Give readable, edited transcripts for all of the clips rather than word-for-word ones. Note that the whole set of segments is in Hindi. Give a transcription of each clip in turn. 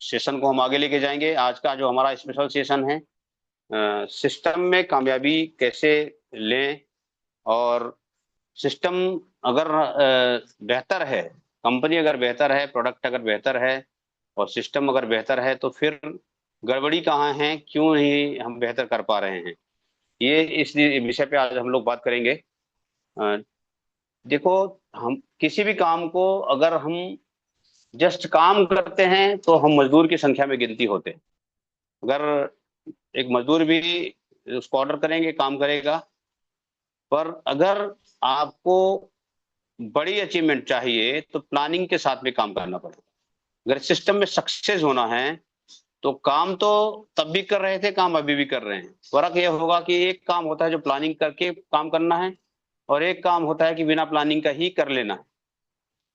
सेशन को हम आगे लेके जाएंगे। आज का जो हमारा स्पेशल सेशन है, सिस्टम में कामयाबी कैसे लें। और सिस्टम अगर बेहतर है, कंपनी अगर बेहतर है, प्रोडक्ट अगर बेहतर है और सिस्टम अगर बेहतर है, तो फिर गड़बड़ी कहाँ है, क्यों नहीं हम बेहतर कर पा रहे हैं, ये इस विषय पे आज हम लोग बात करेंगे। अ, देखो, हम किसी भी काम को अगर हम जस्ट काम करते हैं तो हम मजदूर की संख्या में गिनती होते हैं। अगर एक मजदूर भी उसको ऑर्डर करेंगे, काम करेगा। पर अगर आपको बड़ी अचीवमेंट चाहिए तो प्लानिंग के साथ भी काम करना पड़ेगा। अगर सिस्टम में सक्सेस होना है तो काम तो तब भी कर रहे थे, काम अभी भी कर रहे हैं। फर्क यह होगा कि एक काम होता है जो प्लानिंग करके काम करना है, और एक काम होता है कि बिना प्लानिंग का ही कर लेना है।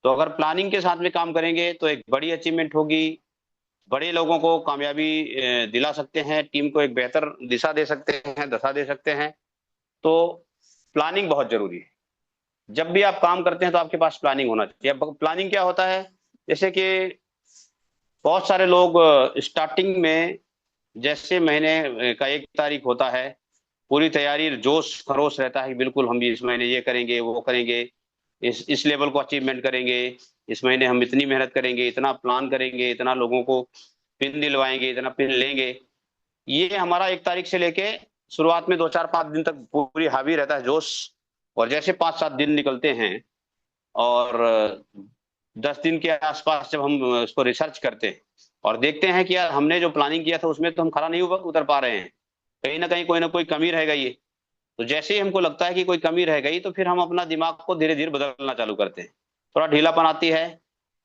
तो अगर प्लानिंग के साथ में काम करेंगे तो एक बड़ी अचीवमेंट होगी, बड़े लोगों को कामयाबी दिला सकते हैं, टीम को एक बेहतर दिशा दे सकते हैं, दशा दे सकते हैं। तो प्लानिंग बहुत जरूरी है। जब भी आप काम करते हैं तो आपके पास प्लानिंग होना चाहिए। अब प्लानिंग क्या होता है, जैसे कि बहुत सारे लोग स्टार्टिंग में, जैसे महीने का 1 तारीख होता है, पूरी तैयारी जोश खरोश रहता है कि बिल्कुल हम इस महीने ये करेंगे, वो करेंगे, इस लेवल को अचीवमेंट करेंगे, इस महीने हम इतनी मेहनत करेंगे, इतना प्लान करेंगे, इतना लोगों को पिन दिलवाएंगे, इतना पिन लेंगे। ये हमारा 1 तारीख से लेके शुरुआत में 2 4 5 दिन तक पूरी हावी रहता है जोश। और जैसे 5 7 दिन निकलते हैं और 10 दिन के आसपास जब हम उसको रिसर्च करते हैं और देखते हैं कि यार हमने जो प्लानिंग किया था उसमें तो हम खरा नहीं उतर पा रहे हैं, कहीं ना कोई कमी रह गई है। तो जैसे ही हमको लगता है कि कोई कमी रह गई तो फिर हम अपना दिमाग को धीरे धीरे बदलना चालू करते हैं। थोड़ा ढीलापन आती है।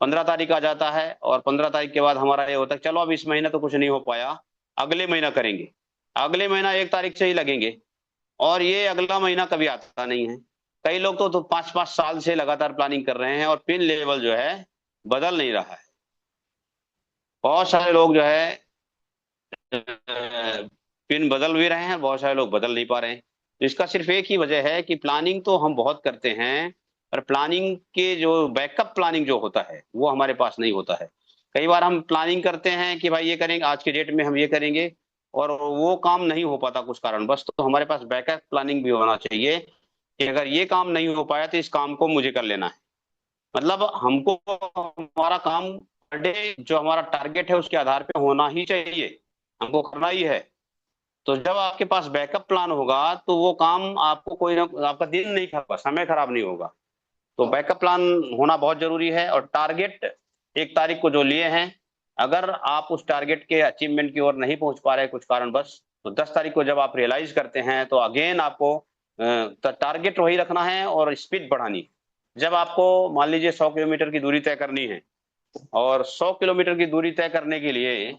15 तारीख आ जाता है और 15 तारीख के बाद हमारा ये होता है चलो अब इस महीने तो कुछ नहीं हो पाया, अगले महीना करेंगे। अगले महीना 1 तारीख से ही लगेंगे, और ये अगला महीना कभी आता नहीं है। कई लोग तो 5 5 साल से लगातार प्लानिंग कर रहे हैं और पिन लेवल जो है बदल नहीं रहा है। बहुत सारे लोग जो है पिन बदल भी रहे हैं, बहुत सारे लोग बदल नहीं पा रहे हैं। तो इसका सिर्फ एक ही वजह है कि प्लानिंग तो हम बहुत करते हैं, पर प्लानिंग के जो बैकअप प्लानिंग जो होता है वो हमारे पास नहीं होता है। कई बार हम प्लानिंग करते हैं कि भाई ये करेंगे, आज के डेट में हम ये करेंगे, और वो काम नहीं हो पाता कुछ कारण बस। तो हमारे पास बैकअप प्लानिंग भी होना चाहिए कि अगर ये काम नहीं हो पाया तो इस काम को मुझे कर लेना है। मतलब हमको हमारा काम पर डे जो हमारा टारगेट है उसके आधार पे होना ही चाहिए, हमको करना ही है। तो जब आपके पास बैकअप प्लान होगा तो वो काम आपको कोई ना, आपका दिन नहीं खराब, समय खराब नहीं होगा। तो बैकअप प्लान होना बहुत जरूरी है। और टारगेट 1 तारीख को जो लिए हैं, अगर आप उस टारगेट के अचीवमेंट की ओर नहीं पहुंच पा रहे कुछ कारण बस, तो 10 तारीख को जब आप रियलाइज करते हैं तो अगेन आपको टारगेट वही रखना है और स्पीड बढ़ानी है। जब आपको मान लीजिए 100 किलोमीटर की दूरी तय करनी है, और 100 किलोमीटर की दूरी तय करने के लिए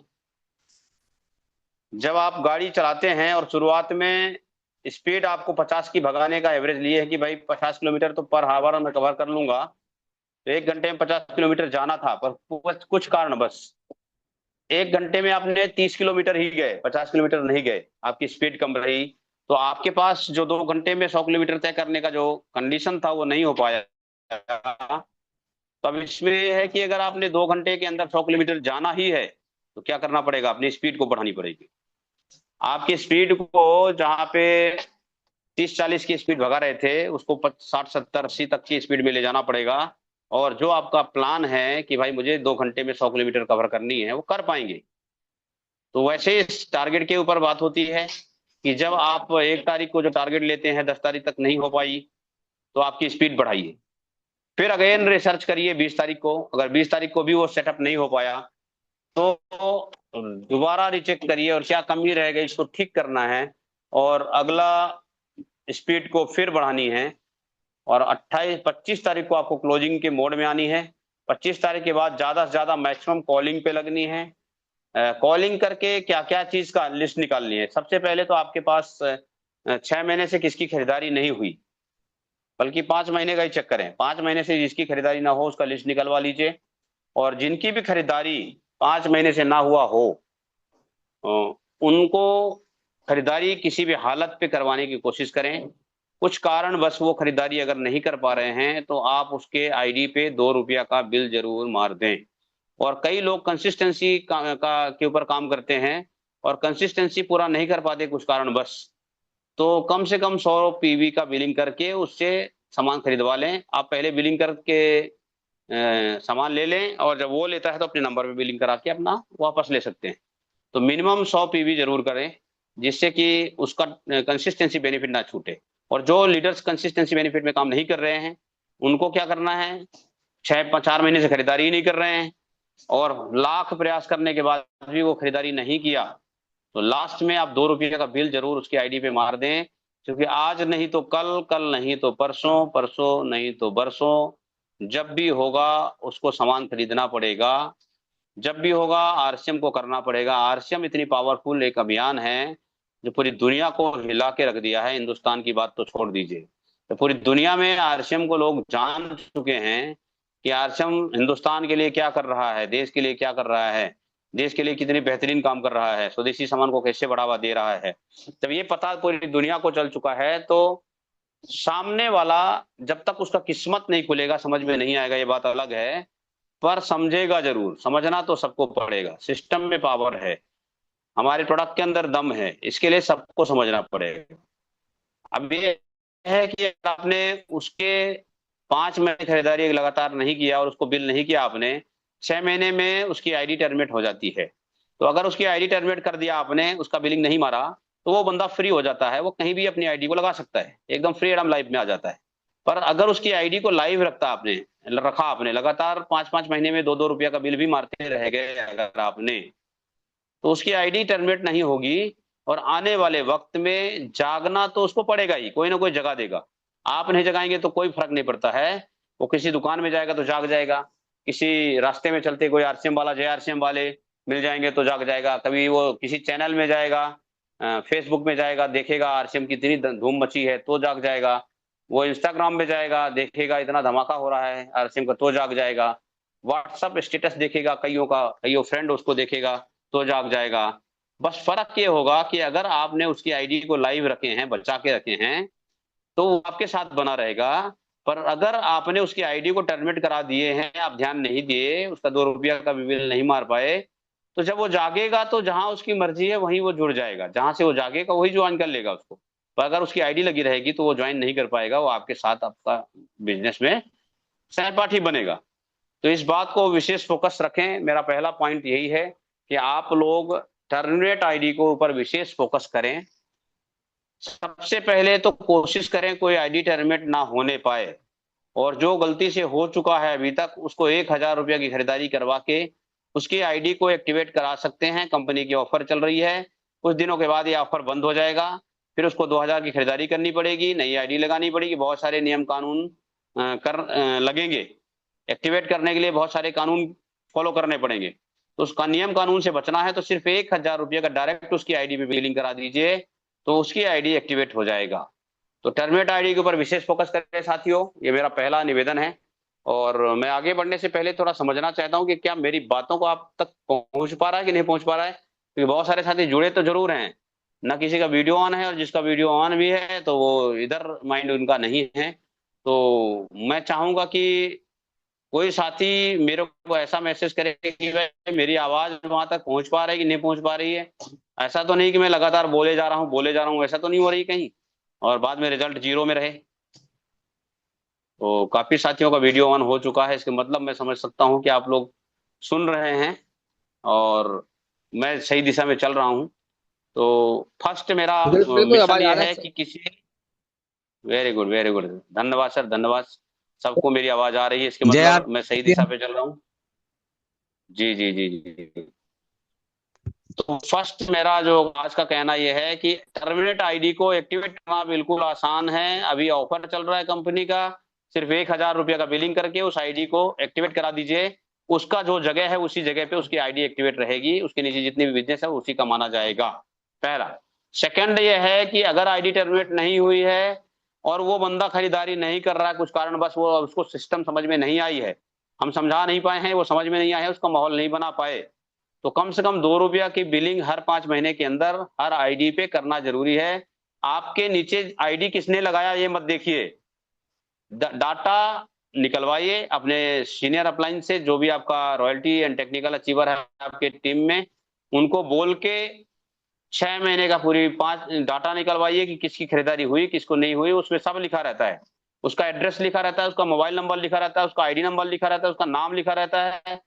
जब आप गाड़ी चलाते हैं और शुरुआत में स्पीड आपको 50 की भगाने का एवरेज लिए है कि भाई 50 किलोमीटर तो पर हावर मैं कवर कर लूंगा, तो 1 घंटे में 50 किलोमीटर जाना था, पर कुछ कारण बस 1 घंटे में आपने 30 किलोमीटर ही गए, 50 किलोमीटर नहीं गए, आपकी स्पीड कम रही। तो आपके पास जो 2 घंटे में 100 किलोमीटर तय करने का जो कंडीशन था वो नहीं हो पाया। तो अब इसमें यह है कि अगर आपने 2 घंटे के अंदर 100 किलोमीटर जाना ही है तो क्या करना पड़ेगा, अपनी स्पीड को बढ़ानी पड़ेगी। आपकी स्पीड को जहाँ पे 30 40 की स्पीड भगा रहे थे उसको 60 70 80 तक की स्पीड में ले जाना पड़ेगा। और जो आपका प्लान है कि भाई मुझे 2 घंटे में 100 किलोमीटर कवर करनी है वो कर पाएंगे। तो वैसे इस टारगेट के ऊपर बात होती है कि जब आप 1 तारीख को जो टारगेट लेते हैं 10 तारीख तक नहीं हो पाई, तो आपकी स्पीड बढ़ाइए। फिर अगेन रिसर्च करिए 20 तारीख को, अगर 20 तारीख को भी वो सेटअप नहीं हो पाया तो दोबारा रिचेक करिए और क्या कमी रह गई इसको ठीक करना है, और अगला स्पीड को फिर बढ़ानी है। और 28 25 तारीख को आपको क्लोजिंग के मोड में आनी है। 25 तारीख के बाद ज्यादा से ज्यादा मैक्सिमम कॉलिंग पे लगनी है। कॉलिंग करके क्या क्या चीज का लिस्ट निकालनी है। सबसे पहले तो आपके पास 6 महीने से किसकी खरीदारी नहीं हुई, बल्कि 5 महीने का ही चेक करें। 5 महीने से जिसकी खरीदारी ना हो उसका लिस्ट निकलवा लीजिए। और जिनकी भी खरीदारी 5 महीने से ना हुआ हो, अ, उनको खरीदारी किसी भी हालत पे करवाने की कोशिश करें। कुछ कारण बस वो खरीदारी अगर नहीं कर पा रहे हैं तो आप उसके आईडी पे 2 रुपया का बिल जरूर मार दें। और कई लोग कंसिस्टेंसी के ऊपर काम करते हैं और कंसिस्टेंसी पूरा नहीं कर पाते कुछ कारणवश। तो कम से कम 100 पीवी का बिलिंग करके उससे सामान खरीदवा लें। आप पहले बिलिंग करके सामान ले लें और जब वो लेता है तो अपने नंबर पे बिलिंग करा के अपना वापस ले सकते हैं। तो मिनिमम 100 पीवी जरूर करें, जिससे कि उसका कंसिस्टेंसी बेनिफिट ना छूटे। और जो लीडर्स कंसिस्टेंसी बेनिफिट में काम नहीं कर रहे हैं, उनको क्या करना है, 4 महीने से खरीदारी ही नहीं कर रहे हैं और लाख प्रयास करने के बाद भी वो खरीदारी नहीं किया, तो लास्ट में आप 2 रुपये का बिल जरूर उसकी आईडी पे मार दें। क्योंकि आज नहीं तो कल, कल नहीं तो परसों, परसों नहीं तो बरसों, जब भी होगा उसको सामान खरीदना पड़ेगा। जब भी होगा आरसीएम को करना पड़ेगा। आरसीएम इतनी पावरफुल एक अभियान है जो पूरी दुनिया को हिला के रख दिया है। हिंदुस्तान की बात तो छोड़ दीजिए, तो पूरी दुनिया में आरसीएम को लोग जान चुके हैं कि आरसीएम हिंदुस्तान के लिए क्या कर रहा है, देश के लिए क्या कर रहा है, देश के लिए कितनी बेहतरीन काम कर रहा है, स्वदेशी सामान को कैसे बढ़ावा दे रहा है। जब ये पता पूरी दुनिया को चल चुका है, तो सामने वाला जब तक उसका किस्मत नहीं खुलेगा समझ में नहीं आएगा, ये बात अलग है, पर समझेगा जरूर। समझना तो सबको पड़ेगा। सिस्टम में पावर है, हमारे प्रोडक्ट के अंदर दम है, इसके लिए सबको समझना पड़ेगा। अब ये है कि अगर आपने उसके 5 महीने खरीदारी लगातार नहीं किया और उसको बिल नहीं किया आपने, 6 महीने में उसकी आईडी टर्मिनेट हो जाती है। तो अगर उसकी आईडी टर्मिनेट कर दिया आपने, उसका बिलिंग नहीं मारा, तो वो बंदा फ्री हो जाता है, वो कहीं भी अपनी आईडी को लगा सकता है, एकदम फ्रीडम लाइफ में आ जाता है। पर अगर उसकी आईडी को लाइव रखा आपने लगातार 5-5 महीने में 2-2 रुपया का बिल भी मारते रह गए अगर आपने, तो उसकी आईडी टर्मिनेट नहीं होगी। और आने वाले वक्त में जागना तो उसको पड़ेगा ही, कोई ना कोई जगा देगा। आप नहीं जगाएंगे तो कोई फर्क नहीं पड़ता है। वो किसी दुकान में जाएगा तो जाग जाएगा, किसी रास्ते में चलते कोई आरसीएम वाला, जय आरसीएम वाले मिल जाएंगे तो जाग जाएगा, कभी वो किसी चैनल में जाएगा, फेसबुक में जाएगा, देखेगा आरसीएम की इतनी धूम मची है तो जाग जाएगा। वो इंस्टाग्राम में जाएगा, देखेगा इतना धमाका हो रहा है आरसीएम का तो जाग जाएगा। व्हाट्सअप स्टेटस देखेगा कईयों का, कईयों फ्रेंड उसको देखेगा तो जाग जाएगा। बस फर्क ये होगा कि अगर आपने उसकी आईडी को लाइव रखे हैं, बचा के रखे हैं, तो वो आपके साथ बना रहेगा। पर अगर आपने उसकी आईडी को टर्मिनेट करा दिए हैं, आप ध्यान नहीं दिए, उसका 2 रुपया का भी बिल नहीं मार पाए, तो जब वो जागेगा तो जहां उसकी मर्जी है वहीं वो जुड़ जाएगा, जहां से वो जागेगा वही ज्वाइन कर लेगा उसको। पर अगर उसकी आईडी लगी रहेगी तो वो ज्वाइन नहीं कर पाएगा, वो आपके साथ आपका बिजनेस में सहपाठी बनेगा। तो इस बात को विशेष फोकस रखें। मेरा पहला पॉइंट यही है कि आप लोग टर्मिनेट आईडी को ऊपर विशेष फोकस करें। सबसे पहले तो कोशिश करें कोई आईडी टर्मिनेट ना होने पाए, और जो गलती से हो चुका है अभी तक उसको 1,000 रुपया की खरीदारी करवा के उसकी आईडी को एक्टिवेट करा सकते हैं। कंपनी की ऑफर चल रही है, कुछ दिनों के बाद ये ऑफर बंद हो जाएगा, फिर उसको 2,000 की खरीदारी करनी पड़ेगी, नई आईडी लगानी पड़ेगी, बहुत सारे नियम कानून लगेंगे। एक्टिवेट करने के लिए बहुत सारे कानून फॉलो करने पड़ेंगे। तो उसका नियम कानून से बचना है तो सिर्फ 1,000 रुपये का डायरेक्ट उसकी आईडी पे बिलिंग करा दीजिए, तो उसकी आईडी एक्टिवेट हो जाएगा। तो टर्मिनेट आईडी के ऊपर विशेष फोकस करें साथियों, ये मेरा पहला निवेदन है। और मैं आगे बढ़ने से पहले थोड़ा समझना चाहता हूँ कि क्या मेरी बातों को आप तक पहुंच पा रहा है कि नहीं पहुंच पा रहा है, क्योंकि बहुत सारे साथी जुड़े तो जरूर हैं, ना किसी का वीडियो ऑन है, और जिसका वीडियो ऑन भी है तो वो इधर माइंड उनका नहीं है। तो मैं चाहूंगा कि कोई साथी मेरे को ऐसा मैसेज करे कि भाई मेरी आवाज वहां तक पहुंच पा रही है कि नहीं पहुंच पा रही है। ऐसा तो नहीं कि मैं लगातार बोले जा रहा हूँ, ऐसा तो नहीं हो रही कहीं और बाद में रिजल्ट 0 में रहे। तो काफी साथियों का वीडियो ऑन हो चुका है, इसके मतलब मैं समझ सकता हूँ कि आप लोग सुन रहे हैं और मैं सही दिशा में चल रहा हूँ। तो फर्स्ट मेरा बिल्कुल बिल्कुल, मिशन आवाज आ ये रहा है है सर। कि किसी, वेरी गुड वेरी गुड, धन्यवाद सर धन्यवाद। सबको मेरी आवाज आ रही है, इसके जय मतलब आर मैं सही दिशा पे चल रहा हूँ। जी जी जी जी। तो फर्स्ट मेरा जो आज का कहना यह है कि टर्मिनेट आईडी को एक्टिवेट करना बिल्कुल आसान है। अभी ऑफर चल रहा है कंपनी का, सिर्फ 1,000 रुपया का बिलिंग करके उस आईडी को एक्टिवेट करा दीजिए। उसका जो जगह है उसी जगह पे उसकी आईडी एक्टिवेट रहेगी, उसके नीचे जितनी भी बिजनेस है उसी का माना जाएगा, पहला। सेकंड ये है कि अगर आईडी टर्मिनेट नहीं हुई है और वो बंदा खरीदारी नहीं कर रहा है कुछ कारण, बस वो उसको सिस्टम समझ में नहीं आई है, हम समझा नहीं पाए हैं, वो समझ में नहीं आया है, उसका माहौल नहीं बना पाए, तो कम से कम 2 रुपया की बिलिंग हर 5 महीने के अंदर हर आईडी पे करना जरूरी है। आपके नीचे आईडी किसने लगाया ये मत देखिए, डाटा निकलवाइए अपने सीनियर अपलाइन से, जो भी आपका रॉयल्टी एंड टेक्निकल अचीवर है आपके टीम में, उनको बोल के 6 महीने का पूरी 5 डाटा निकलवाइए कि किसकी खरीदारी हुई किसको नहीं हुई। उसमें सब लिखा रहता है, उसका एड्रेस लिखा रहता है, उसका मोबाइल नंबर लिखा रहता है, उसका आईडी नंबर लिखा रहता है, उसका नाम लिखा रहता है।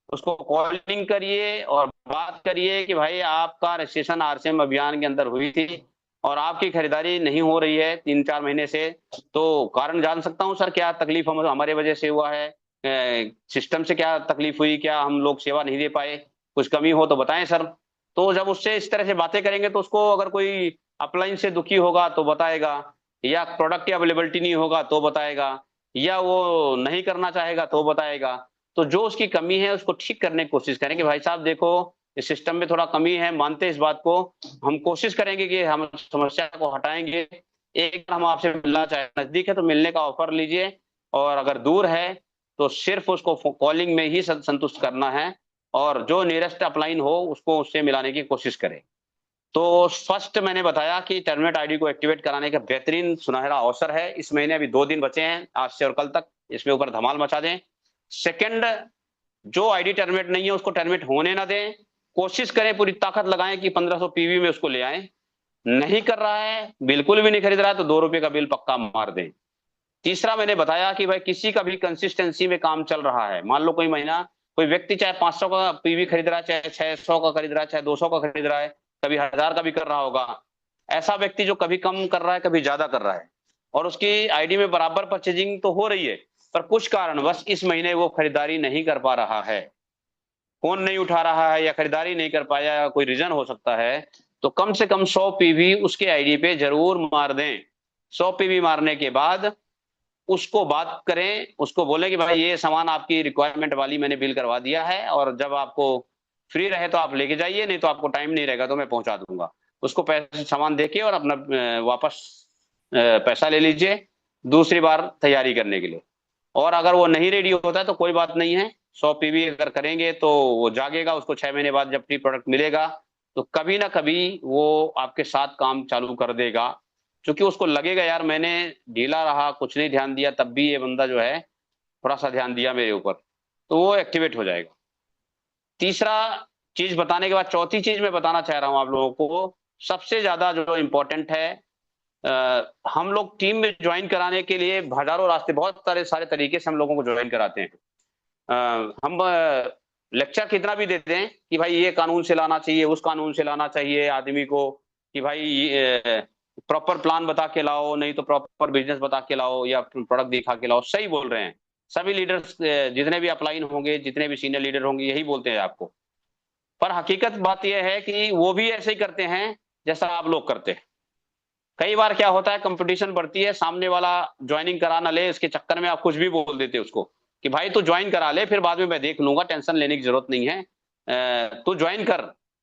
उसको कॉलिंग करिए और बात करिए कि भाई आपका रजिस्ट्रेशन आरसीएम अभियान के अंदर हुई थी और आपकी खरीदारी नहीं हो रही है 3-4 महीने से, तो कारण जान सकता हूँ सर? क्या तकलीफ हमारे वजह से हुआ है? सिस्टम से क्या तकलीफ हुई? क्या हम लोग सेवा नहीं दे पाए? कुछ कमी हो तो बताएं सर। तो जब उससे इस तरह से बातें करेंगे तो उसको अगर कोई अपलाइन से दुखी होगा तो बताएगा, या प्रोडक्ट की अवेलेबिलिटी नहीं होगा तो बताएगा, या वो नहीं करना चाहेगा तो बताएगा। तो जो उसकी कमी है उसको ठीक करने की कोशिश करें कि भाई साहब देखो इस सिस्टम में थोड़ा कमी है, मानते इस बात को, हम कोशिश करेंगे कि हम समस्या को हटाएंगे। एक बार हम आपसे मिलना चाहे, नजदीक है तो मिलने का ऑफर लीजिए, और अगर दूर है तो सिर्फ उसको कॉलिंग में ही संतुष्ट करना है, और जो नियरेस्ट अपलाइन हो उसको उससे मिलाने की कोशिश करें। तो फर्स्ट मैंने बताया कि टर्मिनेट आईडी को एक्टिवेट कराने का बेहतरीन सुनहरा अवसर है। इस महीने अभी 2 दिन बचे हैं, आज से और कल तक, इसमें ऊपर धमाल मचा दें। सेकंड, जो आईडी टर्मिनेट नहीं है उसको टर्मिनेट होने ना दें, कोशिश करें, पूरी ताकत लगाएं कि 1500 पीवी में उसको ले आए। नहीं कर रहा है, बिल्कुल भी नहीं खरीद रहा है, तो 2 रुपए का बिल पक्का मार दें। तीसरा मैंने बताया कि भाई किसी का भी कंसिस्टेंसी में काम चल रहा है, मान लो कोई महीना कोई व्यक्ति चाहे 500 का पीवी खरीद रहा है, चाहे 600 का खरीद रहा है, चाहे 200 का खरीद रहा है, कभी 1000 का भी कर रहा होगा। ऐसा व्यक्ति जो कभी कम कर रहा है कभी ज्यादा कर रहा है, और उसकी आईडी में बराबर परचेजिंग तो हो रही है, पर कुछ कारणवश इस महीने वो खरीदारी नहीं कर पा रहा है, फोन नहीं उठा रहा है या खरीदारी नहीं कर पाया, या कोई रीजन हो सकता है, तो कम से कम 100 पीवी उसके आईडी पे जरूर मार दें। 100 पीवी मारने के बाद उसको बात करें, उसको बोले कि भाई ये सामान आपकी रिक्वायरमेंट वाली मैंने बिल करवा दिया है, और जब आपको फ्री रहे तो आप लेके जाइए, नहीं तो आपको टाइम नहीं रहेगा तो मैं पहुंचा दूंगा। उसको पैसे सामान देके और अपना वापस पैसा ले लीजिए दूसरी बार तैयारी करने के लिए। और अगर वो नहीं रेडी होता है तो कोई बात नहीं है, 100 पीवी अगर करेंगे तो वो जागेगा, उसको 6 महीने बाद जब फ्री प्रोडक्ट मिलेगा तो कभी ना कभी वो आपके साथ काम चालू कर देगा, क्योंकि उसको लगेगा यार मैंने ढीला रहा, कुछ नहीं ध्यान दिया, तब भी ये बंदा जो है थोड़ा सा ध्यान दिया मेरे ऊपर, तो वो एक्टिवेट हो जाएगा। तीसरा चीज बताने के बाद चौथी चीज मैं बताना चाह रहा हूं आप लोगों को, सबसे ज्यादा जो इम्पोर्टेंट है, हम लोग टीम में ज्वाइन कराने के लिए हजारों रास्ते, बहुत सारे सारे तरीके से हम लोगों को ज्वाइन कराते हैं। हम लेक्चर कितना भी देते हैं कि भाई ये कानून से लाना चाहिए, उस कानून से लाना चाहिए आदमी को, कि भाई प्रॉपर प्लान बता के लाओ, नहीं तो प्रॉपर बिजनेस बता के लाओ, या प्रोडक्ट दिखा के लाओ, सही बोल रहे हैं सभी लीडर्स, जितने भी अपलाइन होंगे, जितने भी सीनियर लीडर होंगे, यही बोलते हैं आपको। पर हकीकत बात यह है कि वो भी ऐसे ही करते हैं जैसा आप लोग करते हैं। कई बार क्या होता है, कंपटीशन बढ़ती है, सामने वाला ज्वाइनिंग करा ना ले, इसके चक्कर में आप कुछ भी बोल देते उसको कि भाई तू ज्वाइन करा ले, फिर बाद में मैं देख लूंगा, टेंशन लेने की जरूरत नहीं है, तू ज्वाइन कर,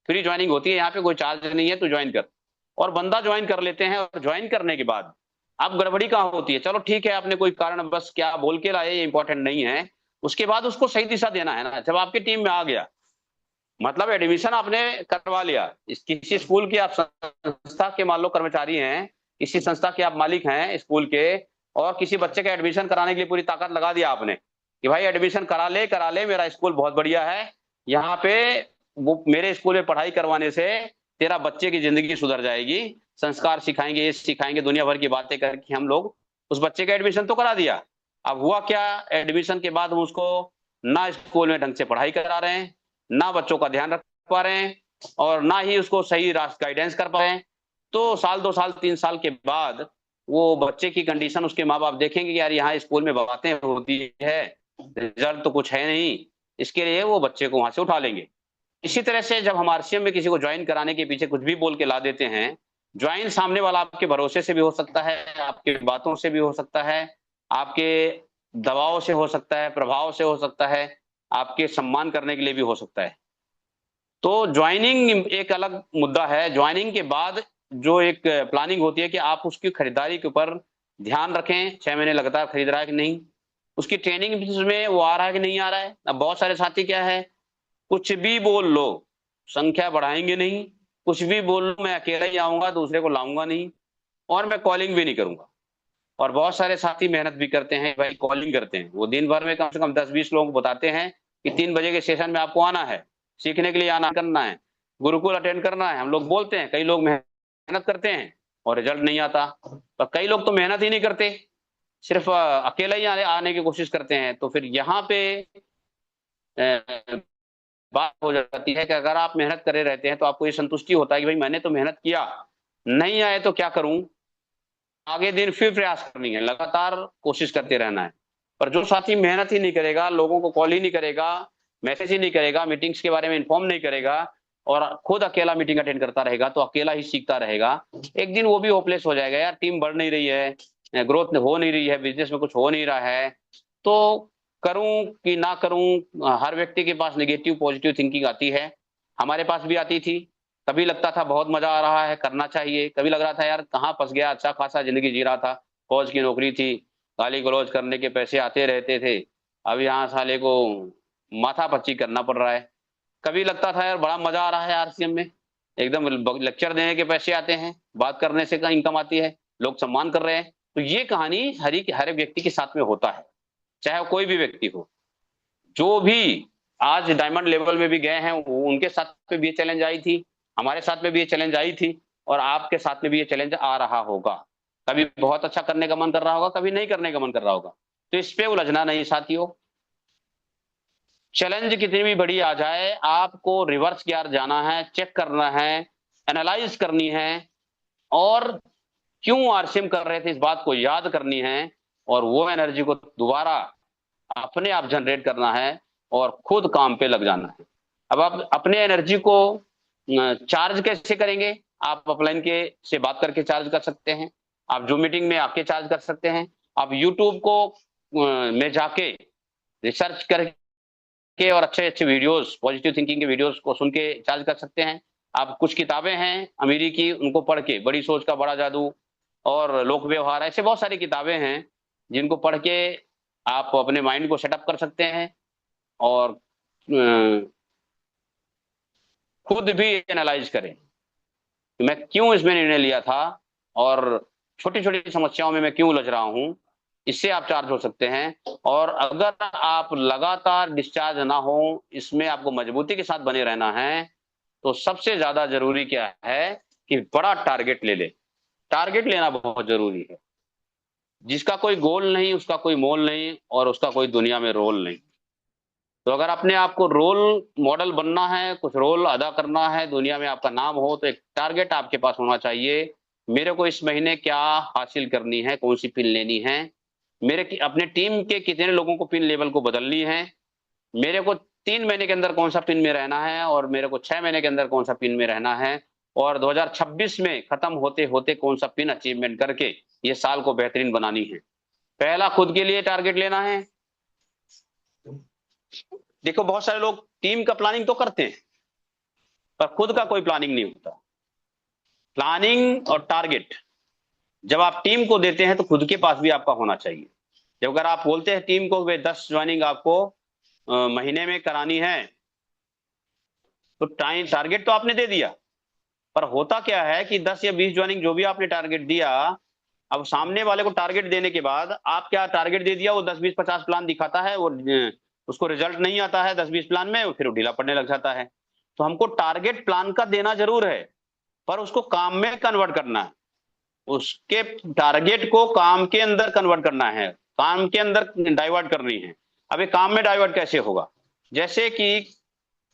फ्री ज्वाइनिंग होती है यहाँ पे, कोई चार्ज नहीं है, तू ज्वाइन कर। और बंदा ज्वाइन कर लेते हैं, और ज्वाइन करने के बाद अब गड़बड़ी कहाँ होती है, चलो ठीक है आपने कोई कारण बस क्या बोल के लाए ये इंपॉर्टेंट नहीं है, उसके बाद उसको सही दिशा देना है ना। जब आपकी टीम में आ गया, मतलब एडमिशन आपने करवा लिया, किसी स्कूल की आप संस्था के मान लो कर्मचारी हैं, किसी संस्था के आप मालिक हैं स्कूल के, और किसी बच्चे का एडमिशन कराने के लिए पूरी ताकत लगा दिया आपने कि भाई एडमिशन करा ले, मेरा स्कूल बहुत बढ़िया है, यहाँ पे वो मेरे स्कूल में पढ़ाई करवाने से तेरा बच्चे की जिंदगी सुधर जाएगी, संस्कार सिखाएंगे, ये सिखाएंगे, दुनिया भर की बातें करके हम लोग उस बच्चे का एडमिशन तो करा दिया। अब हुआ क्या, एडमिशन के बाद हम उसको ना स्कूल में ढंग से पढ़ाई करा रहे हैं, ना बच्चों का ध्यान रख पा रहे हैं, और ना ही उसको सही रास्ता गाइडेंस कर पा रहे हैं। तो साल 2 साल 3 साल के बाद वो बच्चे की कंडीशन उसके माँ बाप देखेंगे कि यार यहाँ स्कूल में बातें होती है, रिजल्ट तो कुछ है नहीं, इसके लिए वो बच्चे को वहां से उठा लेंगे। इसी तरह से जब हम आरसीएम में किसी को ज्वाइन कराने के पीछे कुछ भी बोल के ला देते हैं, ज्वाइन सामने वाला आपके भरोसे से भी हो सकता है, आपके बातों से भी हो सकता है, आपके दबाव से हो सकता है, प्रभाव से हो सकता है, आपके सम्मान करने के लिए भी हो सकता है। तो ज्वाइनिंग एक अलग मुद्दा है। ज्वाइनिंग के बाद जो एक प्लानिंग होती है कि आप उसकी खरीदारी के ऊपर ध्यान रखें, 6 महीने लगातार खरीद रहा है कि नहीं, उसकी ट्रेनिंग में वो आ रहा है कि नहीं आ रहा है। अब बहुत सारे साथी क्या है, कुछ भी बोल लो, संख्या बढ़ाएंगे नहीं, कुछ भी बोल लो, मैं अकेला ही आऊंगा, दूसरे को लाऊंगा नहीं, और मैं कॉलिंग भी नहीं करूंगा। और बहुत सारे साथी मेहनत भी करते हैं भाई, कॉलिंग करते हैं, वो दिन भर में कम से कम 10-20 लोगों को बताते हैं कि 3 बजे के सेशन में आपको आना है, सीखने के लिए आना, करना है, गुरुकुल अटेंड करना है। हम लोग बोलते हैं, कई लोग मेहनत करते हैं और रिजल्ट नहीं आता, और कई लोग तो मेहनत ही नहीं करते, सिर्फ अकेला ही आने की कोशिश करते हैं। तो फिर यहाँ पे बात हो जाती है कि अगर आप मेहनत करे रहते हैं तो आपको ये संतुष्टि होता है कि भाई मैंने तो मेहनत किया, नहीं आए तो क्या करूं, आगे दिन फिर प्रयास करनी है, लगातार कोशिश करते रहना है। पर जो साथी मेहनत ही नहीं करेगा, लोगों को कॉल ही नहीं करेगा, मैसेज ही नहीं करेगा, मीटिंग्स के बारे में इन्फॉर्म नहीं करेगा और खुद अकेला मीटिंग अटेंड करता रहेगा, तो अकेला ही सीखता रहेगा, एक दिन वो भी होपलेस हो जाएगा, यार टीम बढ़ नहीं रही है, ग्रोथ हो नहीं रही है, बिजनेस में कुछ हो नहीं रहा है, तो करूं कि ना करूं। हर व्यक्ति के पास नेगेटिव पॉजिटिव थिंकिंग आती है, हमारे पास भी आती थी। कभी लगता था बहुत मजा आ रहा है, करना चाहिए, कभी लग रहा था यार कहाँ फंस गया, अच्छा खासा जिंदगी जी रहा था, फौज की नौकरी थी, गाली गलौज करने के पैसे आते रहते थे, अब यहाँ साले को माथा पच्ची करना पड़ रहा है। कभी लगता था यार बड़ा मजा आ रहा है आरसीएम में, एकदम लेक्चर देने के पैसे आते हैं, बात करने से का इनकम आती है, लोग सम्मान कर रहे हैं। तो ये कहानी हर एक व्यक्ति के साथ में होता है, चाहे वो कोई भी व्यक्ति हो। जो भी आज डायमंड लेवल में भी गए हैं, उनके साथ में भी ये चैलेंज आई थी, हमारे साथ में भी ये चैलेंज आई थी, और आपके साथ में भी ये चैलेंज आ रहा होगा। कभी बहुत अच्छा करने का मन कर रहा होगा, कभी नहीं करने का मन कर रहा होगा, तो इस पे उलझना नहीं साथियों। चैलेंज कितनी भी बड़ी आ जाए, आपको रिवर्स गियर जाना है, चेक करना है, एनालाइज करनी है, और क्यों आरसीएम कर रहे थे इस बात को याद करनी है, और वो एनर्जी को दोबारा अपने आप जनरेट करना है और खुद काम पे लग जाना है। अब आप अपने एनर्जी को चार्ज कैसे करेंगे? आप अपलाइन के से बात करके चार्ज कर सकते हैं, आप जूम मीटिंग में आके चार्ज कर सकते हैं, आप यूट्यूब को में जाके रिसर्च करके और अच्छे अच्छे वीडियोस, पॉजिटिव थिंकिंग के वीडियोस को सुन के चार्ज कर सकते हैं। आप कुछ किताबें हैं अमीरी की, उनको पढ़ के, बड़ी सोच का बड़ा जादू और लोक व्यवहार, ऐसे बहुत सारी किताबें हैं जिनको पढ़ के आप अपने माइंड को सेटअप कर सकते हैं और खुद भी एनालाइज करें कि मैं क्यों इसमें निर्णय लिया था और छोटी छोटी समस्याओं में मैं क्यों उलझ रहा हूं। इससे आप चार्ज हो सकते हैं। और अगर आप लगातार डिस्चार्ज ना हो, इसमें आपको मजबूती के साथ बने रहना है, तो सबसे ज्यादा जरूरी क्या है कि बड़ा टारगेट ले ले। टारगेट लेना बहुत जरूरी है। जिसका कोई गोल नहीं उसका कोई मोल नहीं, और उसका कोई दुनिया में रोल नहीं। तो अगर अपने आप को रोल मॉडल बनना है, कुछ रोल अदा करना है, दुनिया में आपका नाम हो, तो एक टारगेट आपके पास होना चाहिए। मेरे को इस महीने क्या हासिल करनी है, कौन सी पिन लेनी है, मेरे अपने टीम के कितने लोगों को पिन लेवल को बदलनी है, मेरे को 3 महीने के अंदर कौन सा पिन में रहना है, और मेरे को 6 महीने के अंदर कौन सा पिन में रहना है, और 2026 में खत्म होते होते कौन सा पिन अचीवमेंट करके ये साल को बेहतरीन बनानी है। पहला खुद के लिए टारगेट लेना है। देखो बहुत सारे लोग टीम का प्लानिंग तो करते हैं, पर खुद का कोई प्लानिंग नहीं होता। प्लानिंग और टारगेट जब आप टीम को देते हैं तो खुद के पास भी आपका होना चाहिए। जब अगर आप बोलते हैं टीम को वे 10 ज्वाइनिंग आपको महीने में करानी है, तो टारगेट तो आपने दे दिया, पर होता क्या है कि 10 या 20 ज्वाइनिंग जो भी आपने टारगेट दिया, अब सामने वाले को टारगेट देने के बाद आप क्या टारगेट दे दिया, वो 10-20-50 प्लान दिखाता है, वो उसको रिजल्ट नहीं आता है 10-20 प्लान में, फिर ढीला पड़ने लग जाता है। तो हमको टारगेट प्लान का देना जरूर है, पर उसको काम में कन्वर्ट करना है, उसके टारगेट को काम के अंदर कन्वर्ट करना है, काम के अंदर डाइवर्ट करनी है। अब ये काम में डाइवर्ट कैसे होगा? जैसे कि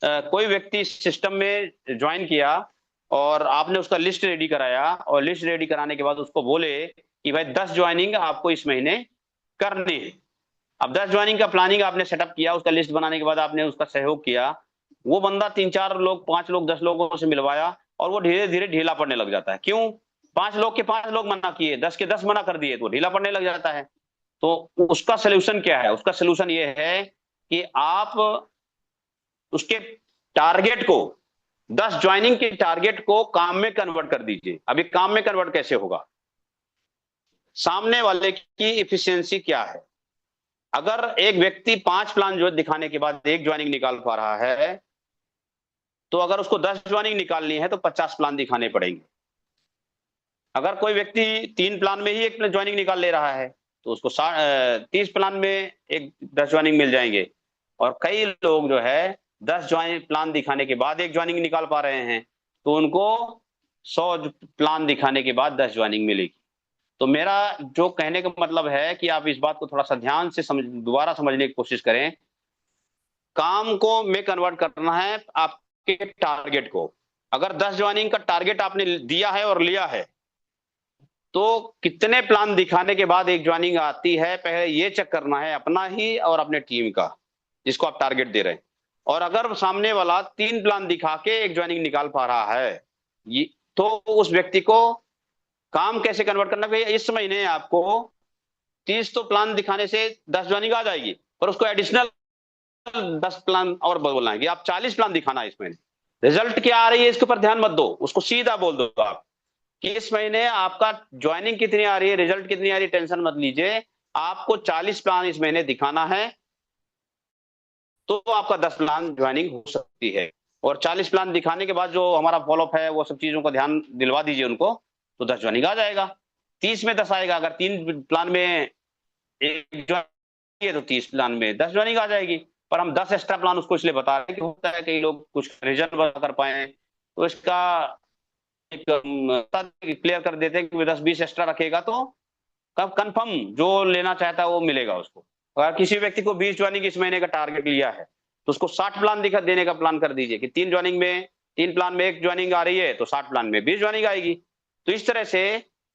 कोई व्यक्ति सिस्टम में ज्वाइन किया और आपने उसका लिस्ट रेडी कराया, और लिस्ट रेडी कराने के बाद उसको बोले कि भाई 10 ज्वाइनिंग आपको इस महीने करनी है। अब 10 ज्वाइनिंग का प्लानिंग आपने सेटअप किया, उसका लिस्ट बनाने के बाद आपने उसका सहयोग किया, वो बंदा 3-4 लोग 5 लोग 10 लोगों से मिलवाया, और वो धीरे धीरे ढीला पड़ने लग जाता है। क्यों? 5 लोग के 5 लोग मना किए, 10 के 10 मना कर दिए, तो ढीला पड़ने लग जाता है। तो उसका सोल्यूशन क्या है? उसका सोल्यूशन ये है कि आप उसके टारगेट को, 10 ज्वाइनिंग के टारगेट को काम में कन्वर्ट कर दीजिए। अभी काम में कन्वर्ट कैसे होगा? सामने वाले की इफिशियंसी क्या है। अगर एक व्यक्ति 5 प्लान जो दिखाने के बाद 1 ज्वाइनिंग निकाल पा रहा है, तो अगर उसको 10 ज्वाइनिंग निकालनी है तो 50 प्लान दिखाने पड़ेंगे। अगर कोई व्यक्ति 3 प्लान में ही एक ज्वाइनिंग निकाल ले रहा है तो उसको 30 प्लान में एक 10 ज्वाइनिंग मिल जाएंगे। और कई लोग जो है 10 ज्वाइनिंग प्लान दिखाने के बाद एक ज्वाइनिंग निकाल पा रहे हैं, तो उनको 100 प्लान दिखाने के बाद 10 ज्वाइनिंग मिलेगी। तो मेरा जो कहने का मतलब है कि आप इस बात को थोड़ा सा ध्यान से दोबारा समझने की कोशिश करें। काम को में कन्वर्ट करना है आपके टारगेट को। अगर 10 ज्वाइनिंग का टारगेट आपने दिया है और लिया है, तो कितने प्लान दिखाने के बाद एक ज्वाइनिंग आती है, पहले ये चेक करना है अपना ही और अपने टीम का, जिसको आप टारगेट दे रहे हैं। और अगर सामने वाला 3 प्लान दिखा के एक ज्वाइनिंग निकाल पा रहा है, तो उस व्यक्ति को काम कैसे कन्वर्ट करना है। इस महीने आपको 30 तो प्लान दिखाने से 10 ज्वाइनिंग आ जाएगी, पर उसको एडिशनल 10 प्लान और बोलना है कि आप 40 प्लान दिखाना है इस महीने। रिजल्ट क्या आ रही है इसके ऊपर ध्यान मत दो, उसको सीधा बोल दो आप कि इस महीने आपका ज्वाइनिंग कितनी आ रही है, रिजल्ट कितनी आ रही है, टेंशन मत लीजिए। आपको 40 प्लान इस महीने दिखाना है, तो आपका 10 प्लान ज्वाइनिंग हो सकती है। और 40 प्लान दिखाने के बाद जो हमारा फॉलोअप है, वो सब चीजों का ध्यान दिलवा दीजिए उनको, तो 10 ज्वाइनिंग आ जाएगा। 30 में 10 आएगा। अगर 3 प्लान में एक ज्वाइनिंग है तो 30 प्लान में 10 ज्वाइनिंग आ जाएगी। पर हम 10 एक्स्ट्रा प्लान उसको इसलिए बता रहे हैं कि होता है कई लोग कुछ रीजन बता कर पाए, तो इसका एक क्लियर कर देते हैं कि 10-20 एक्स्ट्रा रखेगा तो कब कंफर्म जो लेना चाहता है वो मिलेगा उसको। अगर किसी व्यक्ति को 20 ज्वाइनिंग इस महीने का टारगेट लिया है, तो उसको 60 प्लान दिखा देने का प्लान कर दीजिए कि 3 प्लान में एक ज्वाइनिंग आ रही है तो 60 प्लान में 20 ज्वाइनिंग आएगी। तो इस तरह से